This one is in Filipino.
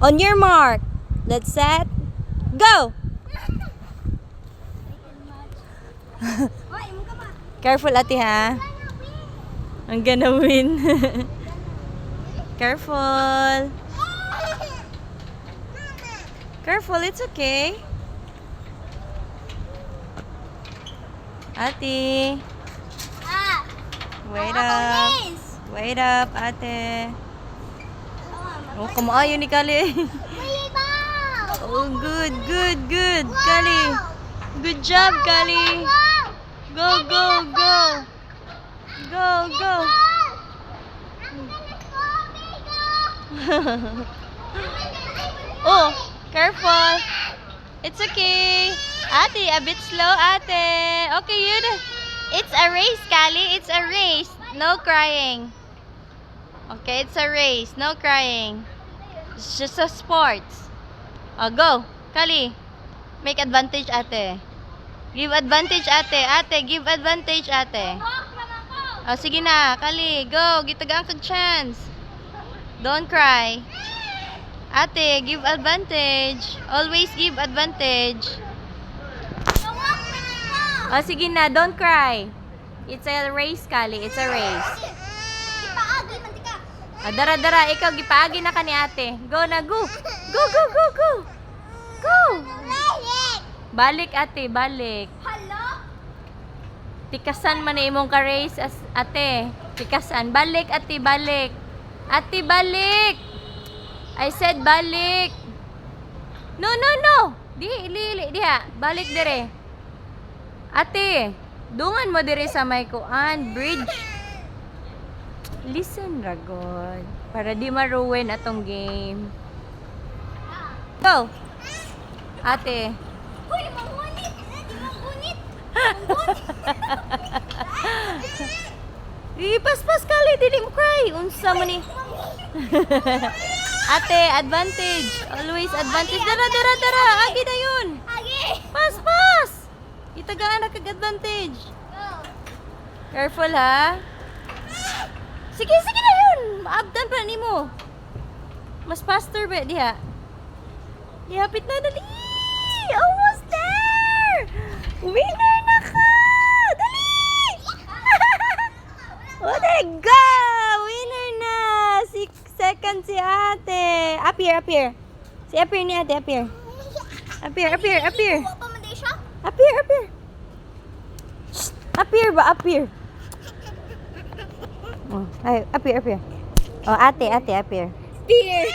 On your mark. Let's set. Go! Careful, ate, ha? I'm gonna win. Careful. Careful, it's okay. Ate. Wait up. Wait up, ate. Oh, kumaayo ni Kali. Oh, good, good, good. Kali. Good job, Kali. Go, go, go. Go, go. Oh, careful. It's okay. Ate, a bit slow, ate. Okay, yun. It's a race, Kali. It's a race. No crying. Okay, it's a race. No crying. It's just a sports. Oh, go. Kali. Make advantage, ate. Give advantage, ate. Ate, give advantage, ate. Oh, sige na. Kali, go. Gitagaan kag chance. Don't cry. Ate, give advantage. Always give advantage. Oh, sige na. Don't cry. It's a race, Kali. It's a race. Ah, dara, dara. Ikaw, gipaagi na ka ni ate. Go na, go. Go, go, go, go. Go. Balik, ate. Balik. Tikasan man na imong ka-race, ate. Tikasan. Balik, ate. Balik. Ate, balik. I said balik. No, no, no. Diha. Balik dire. Ate, dungan mo dire sa may kuan bridge. Listen, Ragon. Para di maruin atong game. Go. Ate. Uy, mangunit. Di mangunit. Paspas, Kali, dili mo cry. Unsa mo ni? Ate, advantage. Always advantage. Dara, dara, dara. Agi na yun. Agi. Pas. Itagaan na kag-advantage. Go. Careful, ha? Sige, sige na yun. Maabdan pa ni mo. Mas faster ba, diha? Ihapit na, dali. Almost there. Winner na ka. Dali. Oh, there you go. Winner na. 6 seconds si ate. Up here. Si up here ni ate, up here. Up here. Kuha pa man din siya. Up here. Shh. Up here ba? Up here. Oh, ay, up here. Oh, ate, up here. Beer.